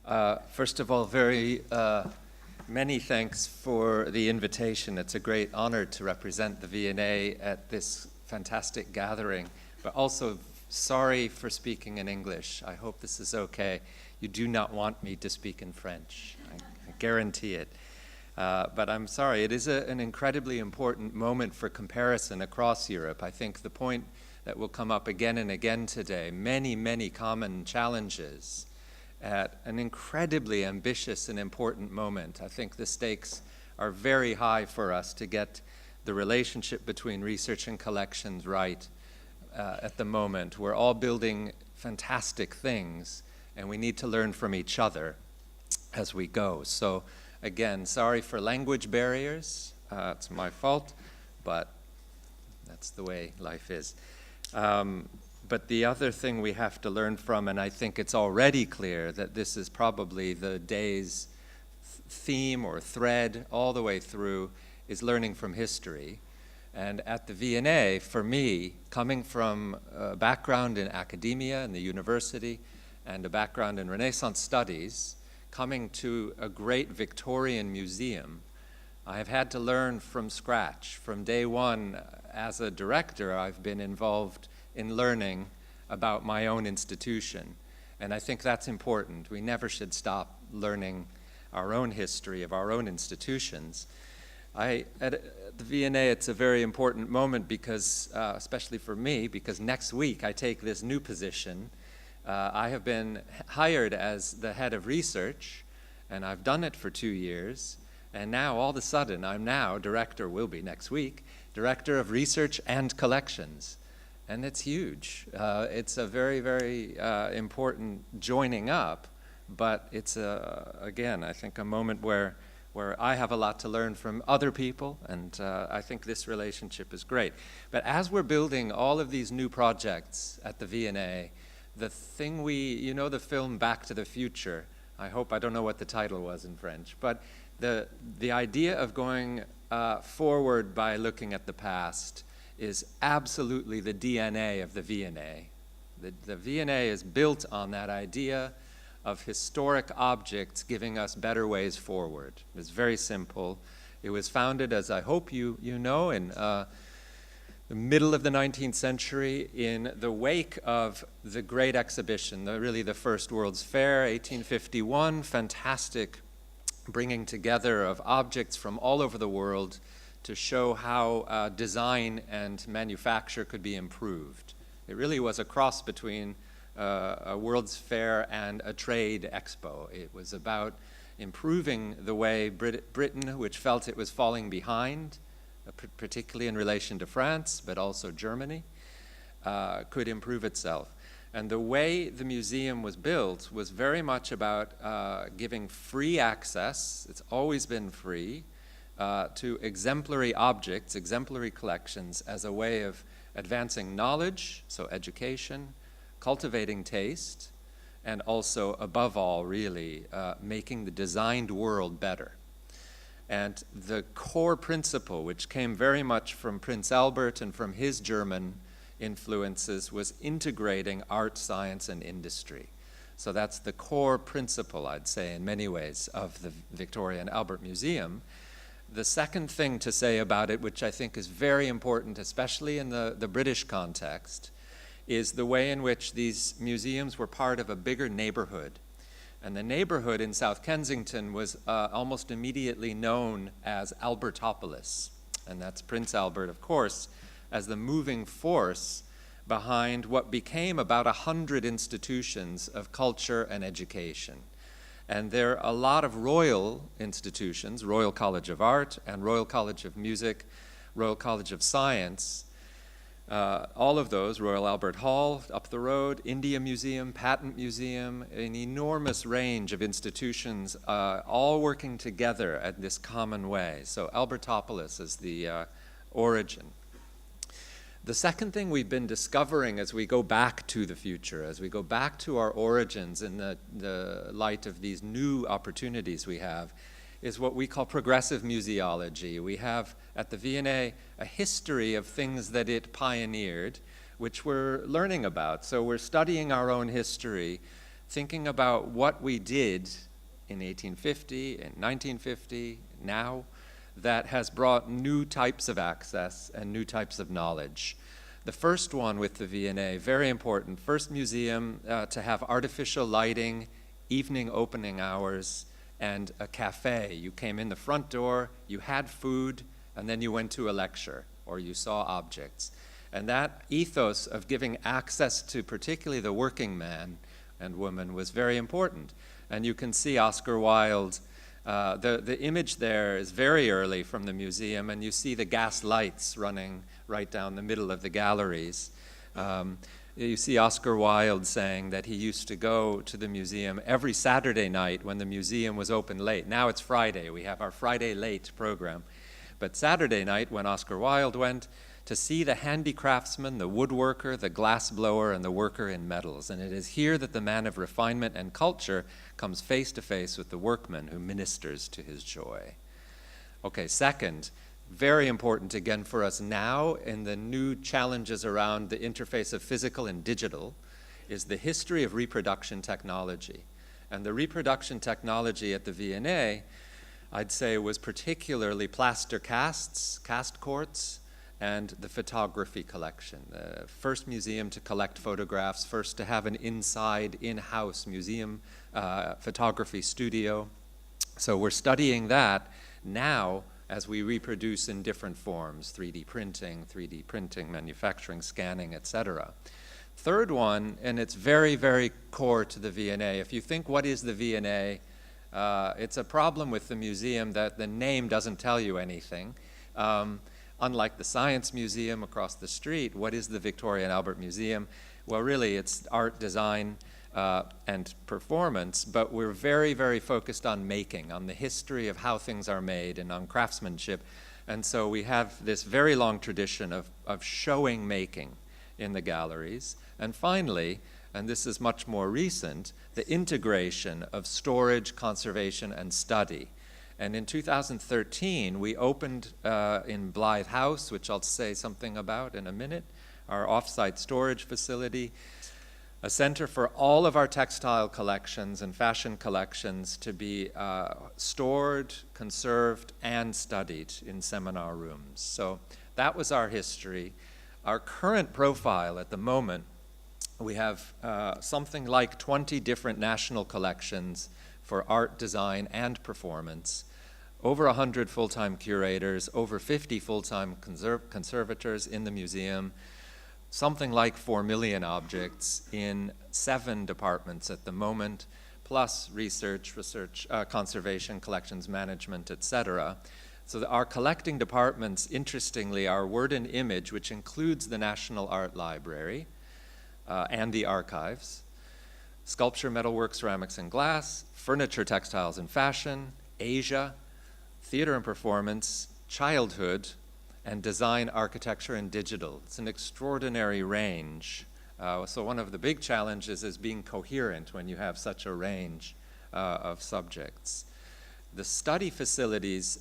First of all, many thanks for the invitation. It's a great honor to represent the V&A at this fantastic gathering, but also sorry for speaking in English. I hope this is okay. You do not want me to speak in French. I guarantee it. But I'm sorry. It is an incredibly important moment for comparison across Europe. I think the point that will come up again and again today, many common challenges at an incredibly ambitious and important moment. I think the stakes are very high for us to get the relationship between research and collections right at the moment. We're all building fantastic things, and we need to learn from each other as we go. So again, sorry for language barriers. It's my fault, but that's the way life is. But the other thing we have to learn from, and I think it's already clear that this is probably the day's theme or thread all the way through, is learning from history. And at the V&A, for me, coming from a background in academia and the university and a background in Renaissance studies, coming to a great Victorian museum, I have had to learn from scratch. From day one, as a director, I've been involved in learning about my own institution. And I think that's important. We never should stop learning our own history of our own institutions. At the V&A, it's a very important moment because, especially for me, because next week I take this new position. I have been hired as the head of research, and I've done it for 2 years. And now, all of a sudden, I'm now director, will be next week, director of research and collections. And it's huge. It's a very important joining up, but it's, again, I think a moment where I have a lot to learn from other people, and I think this relationship is great. But as we're building all of these new projects at the V&A, the thing you know the film Back to the Future, I don't know what the title was in French, but the idea of going forward by looking at the past is absolutely the DNA of the V&A. The V&A is built on that idea of historic objects giving us better ways forward. It's very simple. It was founded, as I hope you know, in the middle of the 19th century in the wake of the Great Exhibition, really the First World's Fair, 1851, fantastic bringing together of objects from all over the world to show how design and manufacture could be improved. It really was a cross between a World's Fair and a trade expo. It was about improving the way Britain, which felt it was falling behind, particularly in relation to France, but also Germany, could improve itself. And the way the museum was built was very much about giving free access, it's always been free, to exemplary objects, exemplary collections as a way of advancing knowledge, so education, cultivating taste, and also, above all, really, making the designed world better. And the core principle, which came very much from Prince Albert and from his German influences, was integrating art, science, and industry. So that's the core principle, I'd say, in many ways, of the Victoria and Albert Museum. The second thing to say about it, which I think is very important, especially in the British context, is the way in which these museums were part of a bigger neighborhood. And the neighborhood in South Kensington was almost immediately known as Albertopolis. And that's Prince Albert, of course, as the moving force behind what became about 100 institutions of culture and education. And there are a lot of royal institutions, Royal College of Art and Royal College of Music, Royal College of Science, all of those, Royal Albert Hall up the road, India Museum, Patent Museum, an enormous range of institutions, all working together in this common way. So Albertopolis is the origin. The second thing we've been discovering as we go back to the future, as we go back to our origins in the light of these new opportunities we have, is what we call progressive museology. We have at the V&A a history of things that it pioneered, which we're learning about. So we're studying our own history thinking about what we did in 1850, in 1950, now, that has brought new types of access and new types of knowledge. The first one with the V&A, very important, first museum to have artificial lighting, evening opening hours, and a cafe. You came in the front door, you had food, and then you went to a lecture, or you saw objects. And that ethos of giving access to particularly the working man and woman was very important. And you can see Oscar Wilde. The image there is very early from the museum, and you see the gas lights running right down the middle of the galleries. You see Oscar Wilde saying that he used to go to the museum every Saturday night when the museum was open late. Now it's Friday. We have our Friday late program. But Saturday night, when Oscar Wilde went, to see the handicraftsman, the woodworker, the glassblower, and the worker in metals. And it is here that the man of refinement and culture comes face to face with the workman who ministers to his joy. Okay, second, very important again for us now in the new challenges around the interface of physical and digital, is the history of reproduction technology. And the reproduction technology at the V&A, I'd say, was particularly plaster casts, cast quartz, and the photography collection. The first museum to collect photographs, first to have an inside, in-house museum photography studio. So we're studying that now as we reproduce in different forms, 3D printing, manufacturing, scanning, etc. Third one, and it's very, very core to the V&A. If you think, what is the V&A? It's a problem with the museum that the name doesn't tell you anything. Unlike the Science Museum across the street, what is the Victoria and Albert Museum? Well, really, it's art, design, and performance, but we're very, very focused on making, on the history of how things are made and on craftsmanship. And so we have this very long tradition of showing making in the galleries. And finally, and this is much more recent, the integration of storage, conservation, and study. And in 2013, we opened in Blythe House, which I'll say something about in a minute, our off-site storage facility, a center for all of our textile collections and fashion collections to be stored, conserved, and studied in seminar rooms. So that was our history. Our current profile at the moment, we have something like 20 different national collections for art, design, and performance, over 100 full-time curators, over 50 full-time conservators in the museum, something like 4 million objects in 7 departments at the moment, plus research, conservation, collections management, etc. So our collecting departments, interestingly, are Word and Image, which includes the National Art Library and the archives, sculpture, metalwork, ceramics, and glass, furniture, textiles, and fashion, Asia, theater and performance, childhood, and design, architecture, and digital. It's an extraordinary range. So one of the big challenges is being coherent when you have such a range of subjects. The study facilities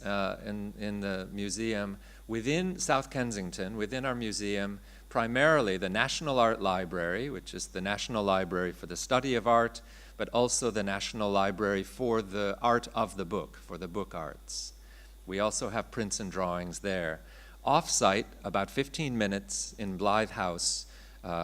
in the museum, within South Kensington, within our museum, primarily the National Art Library, which is the National Library for the study of art, but also the National Library for the art of the book, for the book arts. We also have prints and drawings there. Off-site, about 15 minutes in Blythe House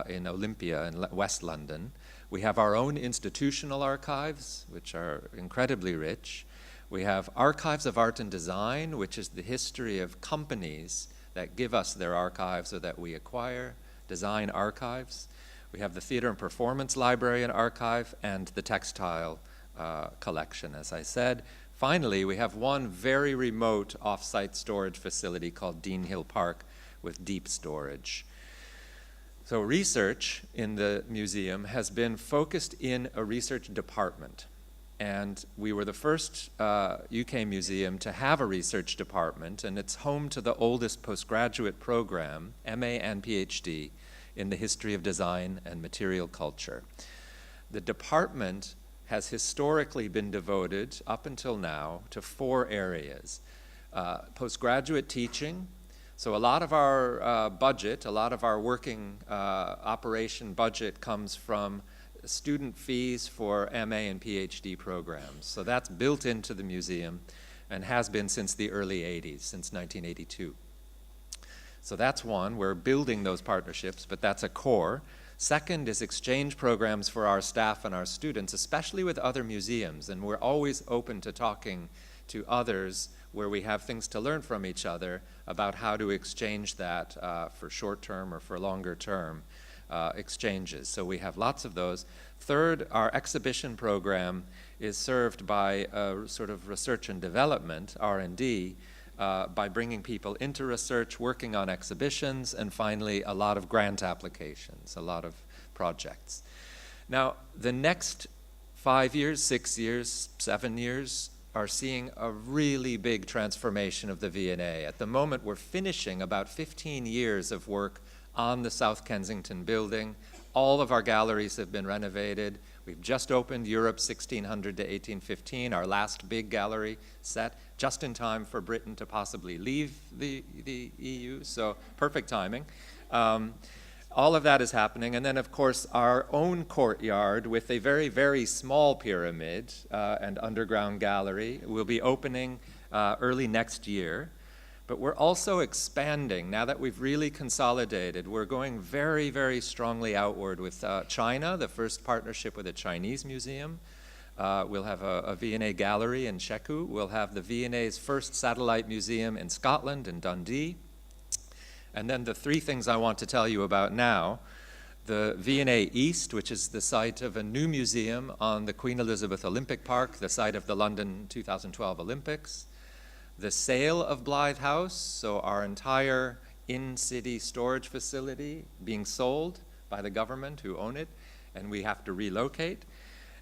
in Olympia in West London, we have our own institutional archives, which are incredibly rich. We have archives of art and design, which is the history of companies that give us their archives or that we acquire, design archives. We have the Theater and Performance Library and Archive and the Textile Collection, as I said. Finally, we have one very remote off-site storage facility called Dean Hill Park with deep storage. So research in the museum has been focused in a research department. And we were the first UK museum to have a research department, and it's home to the oldest postgraduate program, MA and PhD, in the history of design and material culture. The department has historically been devoted, up until now, to 4 areas. Postgraduate teaching. So a lot of our budget, a lot of our working operation budget comes from student fees for MA and PhD programs. So that's built into the museum and has been since the early 80s, since 1982. So that's one, we're building those partnerships, but that's a core. Second is exchange programs for our staff and our students, especially with other museums, and we're always open to talking to others where we have things to learn from each other about how to exchange that for short-term or for longer-term exchanges. So we have lots of those. Third, our exhibition program is served by a sort of research and development, R&D, by bringing people into research, working on exhibitions, and finally a lot of grant applications, a lot of projects. Now, the next 5 years, 6 years, 7 years are seeing a really big transformation of the V&A. At the moment, we're finishing about 15 years of work on the South Kensington building. All of our galleries have been renovated. We've just opened Europe 1600 to 1815, our last big gallery set, just in time for Britain to possibly leave the EU, so perfect timing. All of that is happening, and then of course our own courtyard with a very, very small pyramid and underground gallery will be opening early next year. But we're also expanding. Now that we've really consolidated, we're going very, very strongly outward with China, the first partnership with a Chinese museum. We'll have a V&A gallery in Shekou. We'll have the V&A's first satellite museum in Scotland, in Dundee. And then the three things I want to tell you about now, the V&A East, which is the site of a new museum on the Queen Elizabeth Olympic Park, the site of the London 2012 Olympics. The sale of Blythe House, so our entire in-city storage facility being sold by the government who own it, and we have to relocate.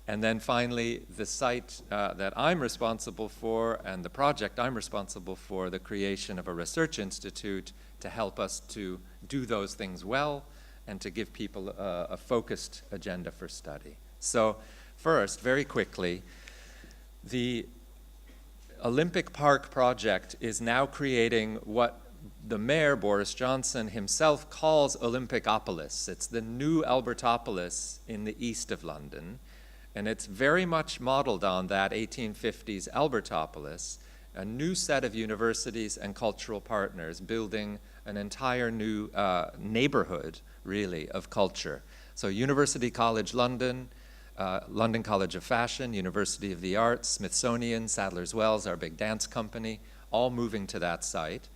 And then finally, the site that I'm responsible for and the project I'm responsible for, the creation of a research institute to help us to do those things well and to give people a focused agenda for study. So first, very quickly, the Olympic Park project is now creating what the mayor, Boris Johnson, himself calls Olympicopolis. It's the new Albertopolis in the east of London, and it's very much modeled on that 1850s Albertopolis, a new set of universities and cultural partners building an entire new neighborhood, really, of culture. So University College London, London College of Fashion, University of the Arts, Smithsonian, Sadler's Wells, our big dance company, all moving to that site.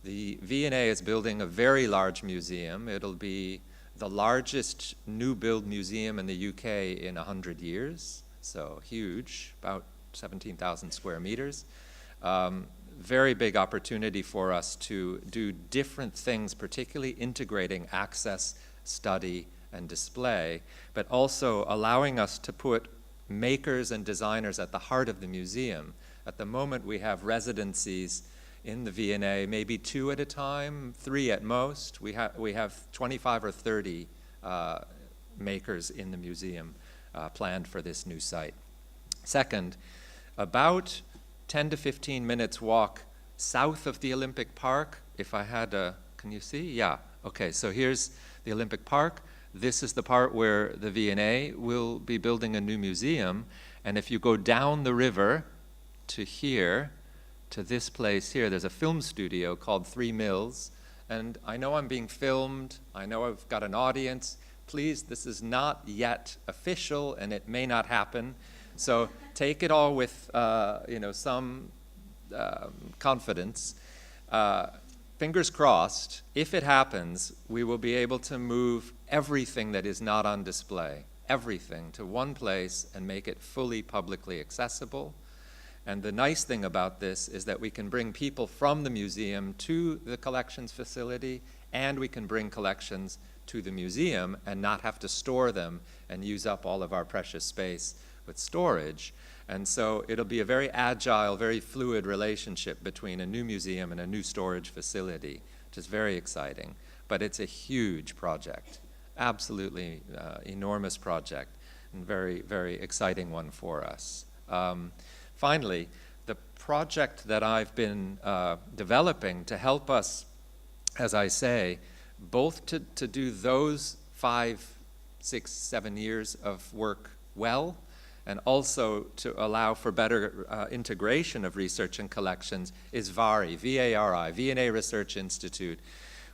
The V&A is building a very large museum. It'll be the largest new build museum in the UK in 100 years, so huge, about 17,000 square meters. Very big opportunity for us to do different things, particularly integrating access, study, and display, but also allowing us to put makers and designers at the heart of the museum. At the moment, we have residencies in the V&A, maybe 2 at a time, 3 at most. We have 25 or 30 makers in the museum planned for this new site. Second, about 10 to 15 minutes walk south of the Olympic Park. If I had a, can you see? Yeah, okay, so here's the Olympic Park. This is the part where the V&A will be building a new museum. And if you go down the river to here, to this place here, there's a film studio called 3 Mills. And I know I'm being filmed. I know I've got an audience. Please, this is not yet official, and it may not happen. So take it all with some confidence. Fingers crossed, if it happens, we will be able to move everything that is not on display, everything, to one place and make it fully publicly accessible. And the nice thing about this is that we can bring people from the museum to the collections facility, and we can bring collections to the museum and not have to store them and use up all of our precious space with storage. And so it'll be a very agile, very fluid relationship between a new museum and a new storage facility, which is very exciting. But it's a huge project, absolutely enormous project, and very, very exciting one for us. Finally, the project that I've been developing to help us, as I say, both to do those 5 6, 7 years of work well, and also to allow for better integration of research and collections is VARI, V-A-R-I, V&A Research Institute.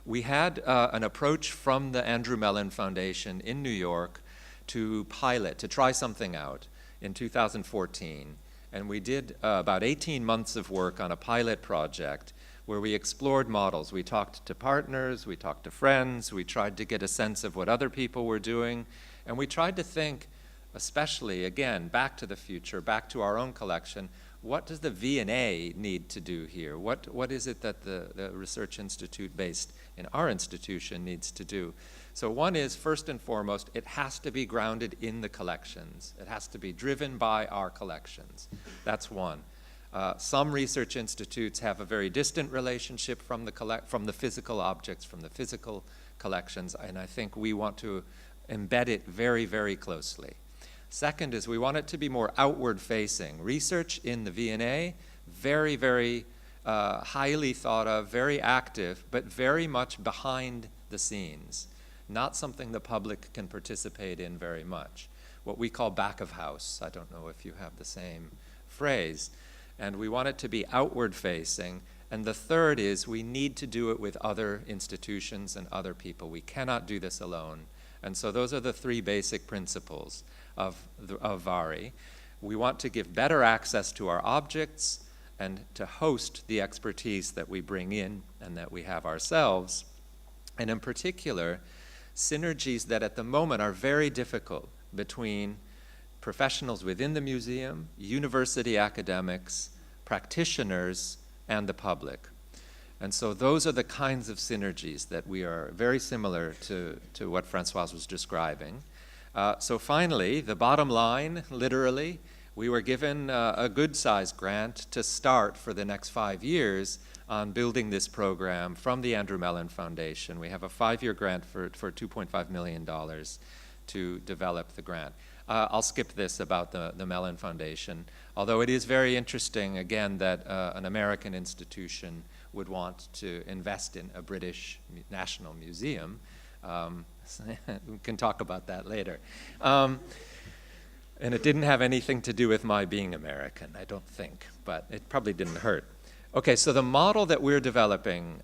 We had an approach from the Andrew Mellon Foundation in New York to pilot, to try something out in 2014. And we did about 18 months of work on a pilot project where we explored models. We talked to partners, we talked to friends, we tried to get a sense of what other people were doing, and we tried to think, especially, again, back to the future, back to our own collection, what does the V&A need to do here? What is it that the Research Institute based in our institution needs to do? So one is, first and foremost, it has to be grounded in the collections. It has to be driven by our collections. That's one. Some research institutes have a very distant relationship from the physical objects, from the physical collections, and I think we want to embed it very, very closely. Second is we want it to be more outward-facing. Research in the V&A, very, very highly thought of, very active, but very much behind the scenes. Not something the public can participate in very much. What we call back of house. I don't know if you have the same phrase. And we want it to be outward-facing. And the third is we need to do it with other institutions and other people. We cannot do this alone. And so those are the three basic principles of VARI. We want to give better access to our objects and to host the expertise that we bring in and that we have ourselves. And in particular, synergies that at the moment are very difficult between professionals within the museum, university academics, practitioners, and the public. And so those are the kinds of synergies that we are very similar to what Françoise was describing. So finally, the bottom line, literally, we were given a good-sized grant to start for the next 5 years on building this program from the Andrew Mellon Foundation. We have a 5-year grant for $2.5 million to develop the grant. I'll skip this about the Mellon Foundation, although it is very interesting, again, that an American institution would want to invest in a British national museum. We can talk about that later. And it didn't have anything to do with my being American, I don't think, but it probably didn't hurt. Okay, so the model that we're developing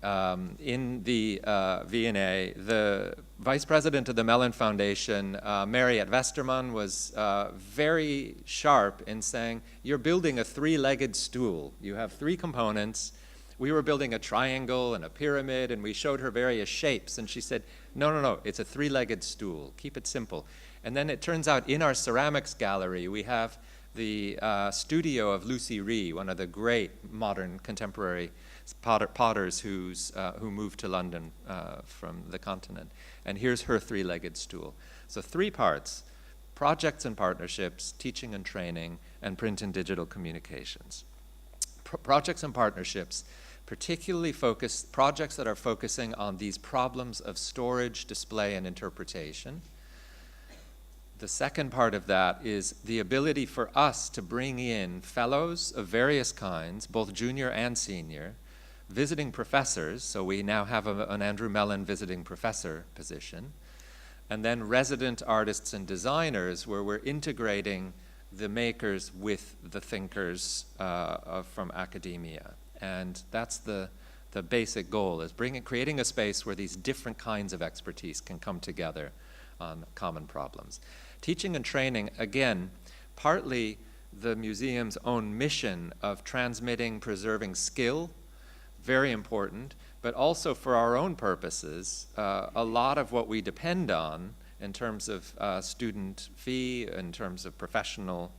in the V&A, the vice president of the Mellon Foundation, Mariette Westerman, was very sharp in saying, you're building a three-legged stool. You have three components. We were building a triangle and a pyramid, and we showed her various shapes, and she said, no, it's a three-legged stool. Keep it simple. And then it turns out in our ceramics gallery, we have the studio of Lucy Ree, one of the great modern contemporary potters who moved to London from the continent. And here's her three-legged stool. So 3 parts: projects and partnerships, teaching and training, and print and digital communications. Projects and partnerships, particularly projects that are focusing on these problems of storage, display, and interpretation. The second part of that is the ability for us to bring in fellows of various kinds, both junior and senior, visiting professors, so we now have an Andrew Mellon visiting professor position, and then resident artists and designers, where we're integrating the makers with the thinkers from academia. And that's the basic goal, is creating a space where these different kinds of expertise can come together on common problems. Teaching and training, again, partly the museum's own mission of transmitting, preserving skill, very important, but also for our own purposes, a lot of what we depend on in terms of student fee, in terms of professional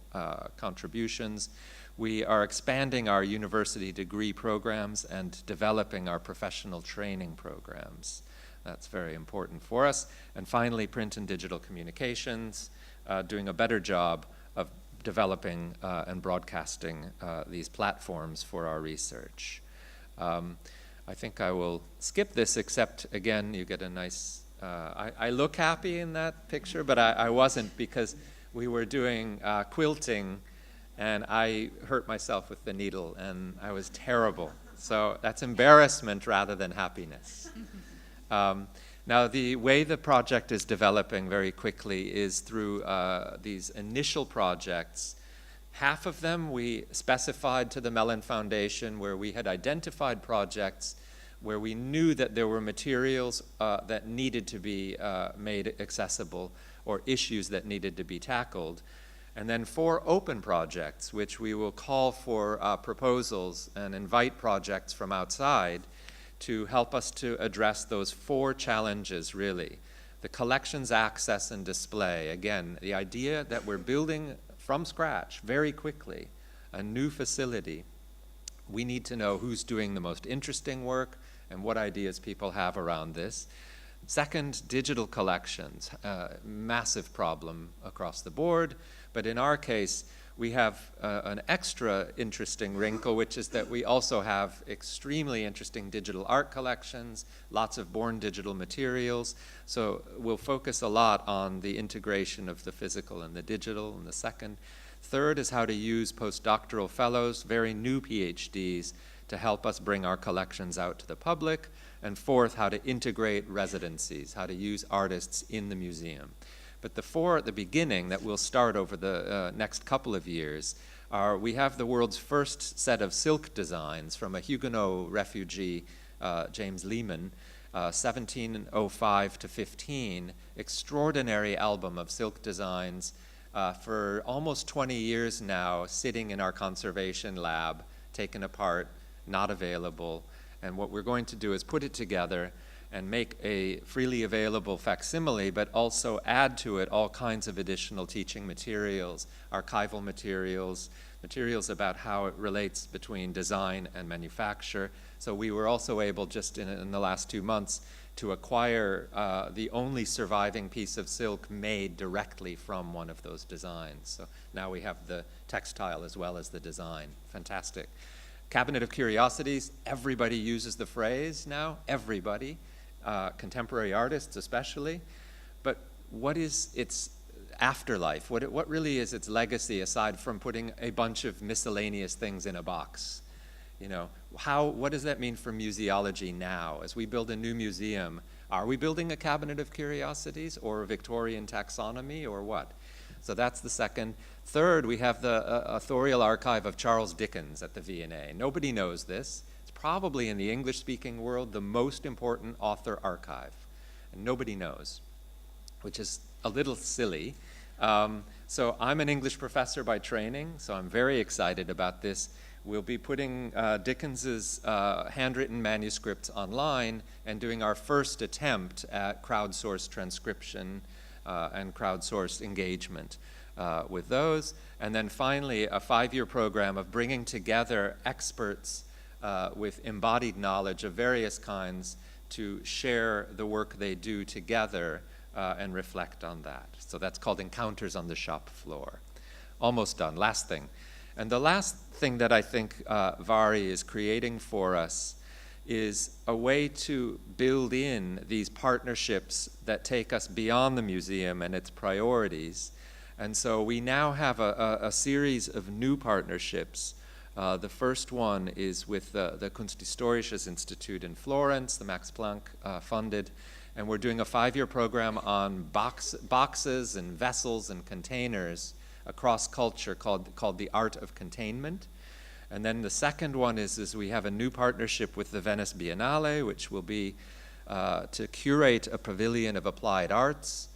contributions. We are expanding our university degree programs and developing our professional training programs. That's very important for us. And finally, print and digital communications, doing a better job of developing and broadcasting these platforms for our research. I think I will skip this, except, again, you get a nice, I look happy in that picture, but I wasn't, because we were doing quilting, and I hurt myself with the needle, and I was terrible. So that's embarrassment rather than happiness. Now, the way the project is developing very quickly is through these initial projects. Half of them we specified to the Mellon Foundation, where we had identified projects where we knew that there were materials that needed to be made accessible or issues that needed to be tackled. And then 4 open projects, which we will call for proposals and invite projects from outside to help us to address those 4 challenges, really. The collections access and display. Again, the idea that we're building from scratch very quickly a new facility. We need to know who's doing the most interesting work and what ideas people have around this. Second, digital collections. Massive problem across the board, but in our case, we have an extra interesting wrinkle, which is that we also have extremely interesting digital art collections, lots of born digital materials. So we'll focus a lot on the integration of the physical and the digital in the second. Third is how to use postdoctoral fellows, very new PhDs, to help us bring our collections out to the public. And fourth, how to integrate residencies, how to use artists in the museum. But the 4 at the beginning that we'll start over the next couple of years are, we have the world's first set of silk designs from a Huguenot refugee, James Lehman, 1705 to 15, extraordinary album of silk designs for almost 20 years now, sitting in our conservation lab, taken apart, not available. And what we're going to do is put it together and make a freely available facsimile, but also add to it all kinds of additional teaching materials, archival materials, materials about how it relates between design and manufacture. So we were also able, just in the last 2 months, to acquire the only surviving piece of silk made directly from one of those designs. So now we have the textile as well as the design. Fantastic. Cabinet of Curiosities, everybody uses the phrase now, everybody. Contemporary artists especially, but what is its afterlife? What really is its legacy aside from putting a bunch of miscellaneous things in a box? You know, what does that mean for museology now? As we build a new museum, are we building a cabinet of curiosities or a Victorian taxonomy or what? So that's the second. Third, we have the authorial archive of Charles Dickens at the V&A. Nobody knows this. Probably in the English-speaking world, the most important author archive. And nobody knows, which is a little silly. So I'm an English professor by training, so I'm very excited about this. We'll be putting Dickens's handwritten manuscripts online and doing our first attempt at crowdsourced transcription and crowdsourced engagement with those. And then finally, a 5-year program of bringing together experts with embodied knowledge of various kinds to share the work they do together and reflect on that. So that's called Encounters on the Shop Floor. Almost done. Last thing. And the last thing that I think Vari is creating for us is a way to build in these partnerships that take us beyond the museum and its priorities. And so we now have a series of new partnerships. The first one is with the Kunsthistorisches Institute in Florence, the Max Planck funded, and we're doing a 5-year program on boxes and vessels and containers across culture called The Art of Containment. And then the second one is we have a new partnership with the Venice Biennale, which will be to curate a pavilion of applied arts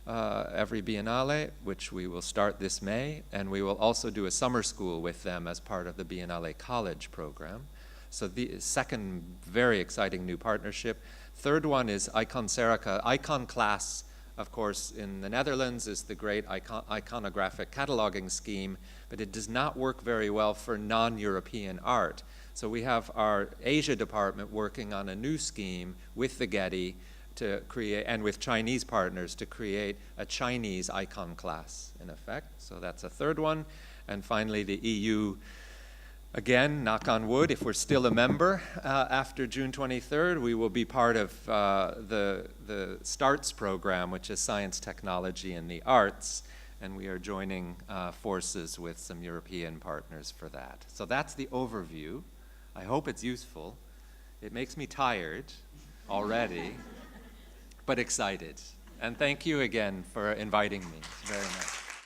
every Biennale, which we will start this May, and we will also do a summer school with them as part of the Biennale College program. So the second very exciting new partnership. Third one is Icon-Serica. Icon Class, of course, in the Netherlands is the great iconographic cataloging scheme, but it does not work very well for non-European art. So we have our Asia department working on a new scheme with the Getty to create, and with Chinese partners, to create a Chinese icon class, in effect. So that's a third one. And finally, the EU, again, knock on wood, if we're still a member after June 23rd, we will be part of the STARTS program, which is Science, Technology, and the Arts, and we are joining forces with some European partners for that. So that's the overview. I hope it's useful. It makes me tired already. but excited. And thank you again for inviting me very much.